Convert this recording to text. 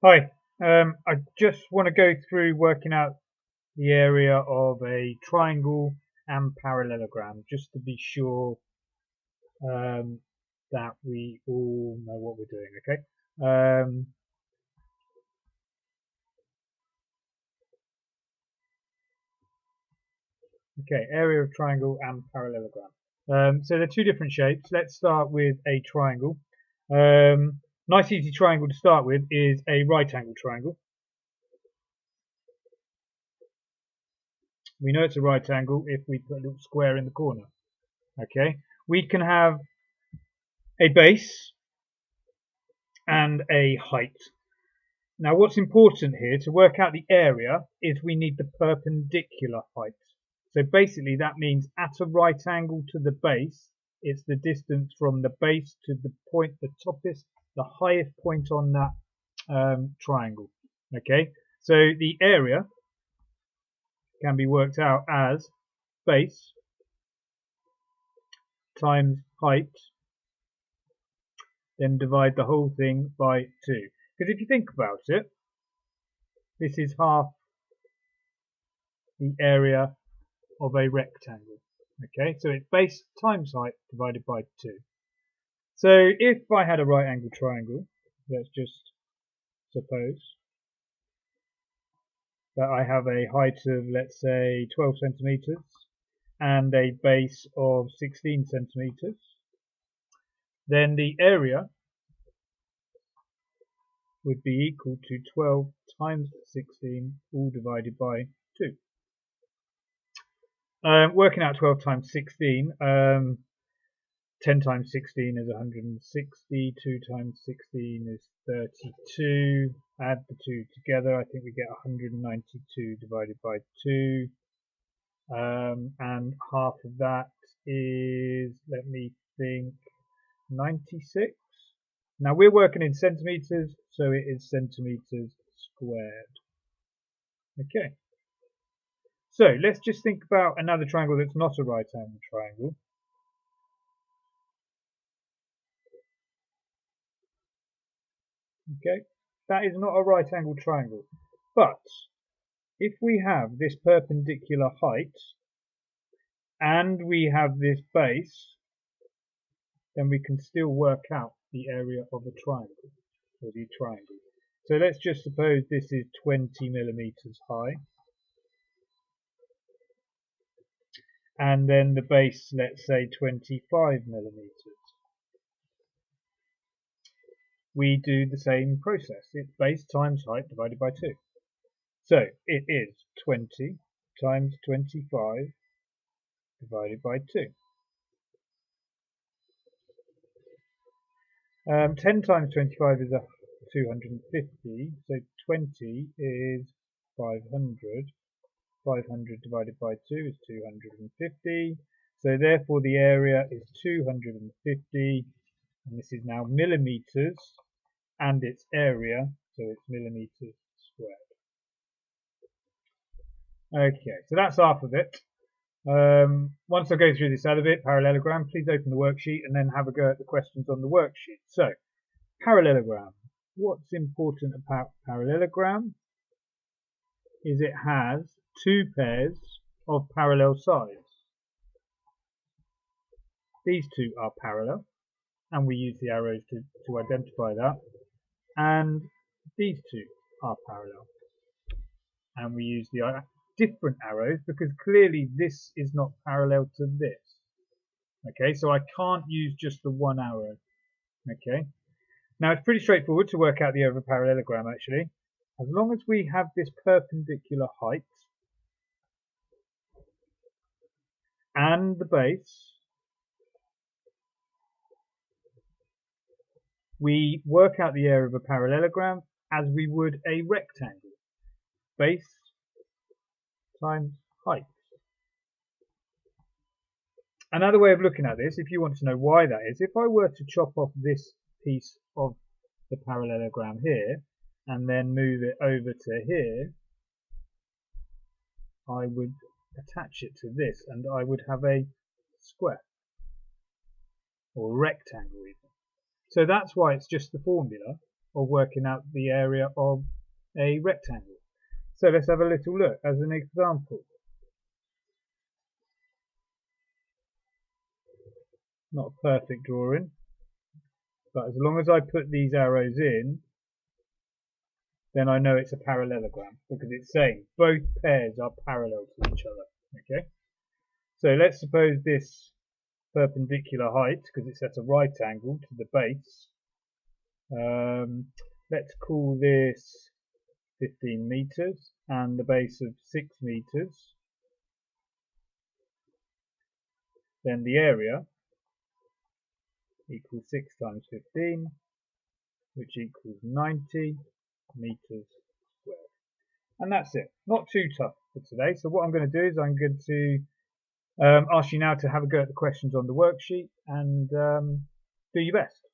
Hi, I just want to go through working out the area of a triangle and parallelogram just to be sure um, that we all know what we're doing, okay? Okay, area of triangle and parallelogram. So they're two different shapes. Let's start with a triangle. Nice easy triangle to start with is a right angle triangle. We know it's a right angle if we put a little square in the corner. Okay, we can have a base and a height. Now what's important here to work out the area is we need the perpendicular height. So basically that means at a right angle to the base, it's the distance from the base to the point, the toppest, the highest point on that triangle. Okay, so the area can be worked out as base times height, then divide the whole thing by 2. Because if you think about it, this is half the area of a rectangle. Okay, so it's base times height divided by 2. So if I had a right angle triangle, let's just suppose that I have a height of, let's say, 12 centimeters and a base of 16 centimeters, then the area would be equal to 12 times 16 all divided by 2. Working out 12 times 16, 10 times 16 is 160, 2 times 16 is 32. Add the two together, I think we get 192 divided by 2. And half of that is, let me think, 96. Now we're working in centimeters, so it is centimeters squared. Okay. So let's just think about another triangle that's not a right angle triangle. Okay, that is not a right angle triangle. But if we have this perpendicular height and we have this base, then we can still work out the area of a triangle, or the triangle. So let's just suppose this is 20 millimeters high. And then the base, let's say 25 millimeters. We do the same process. It's base times height divided by 2. So it is 20 times 25 divided by 2. 10 times 25 is 250, so 20 is 500. 500 divided by 2 is 250. So therefore the area is 250, and this is now millimeters, and its area, so it's millimeters squared. Okay, so that's half of it. Once I go through this other bit, parallelogram, please open the worksheet and then have a go at the questions on the worksheet. So, parallelogram. What's important about parallelogram is it has two pairs of parallel sides. These two are parallel, and we use the arrows to identify that. And these two are parallel, and we use the different arrows because clearly this is not parallel to this. Okay, so I can't use just the one arrow. Okay, now it's pretty straightforward to work out the area of a parallelogram actually. As long as we have this perpendicular height and the base, we work out the area of a parallelogram as we would a rectangle. Base times height. Another way of looking at this, if you want to know why that is, if I were to chop off this piece of the parallelogram here and then move it over to here, I would attach it to this and I would have a square or rectangle even. So that's why it's just the formula of working out the area of a rectangle. So let's have a little look as an example. Not a perfect drawing, but as long as I put these arrows in, then I know it's a parallelogram because it's saying both pairs are parallel to each other. Okay, so let's suppose this perpendicular height, because it's at a right angle to the base, let's call this 15 meters and the base of 6 meters. Then the area equals 6 times 15, which equals 90 meters squared. And that's it. Not too tough for today. So what I'm going to do is I'm going to ask you now to have a go at the questions on the worksheet and do your best.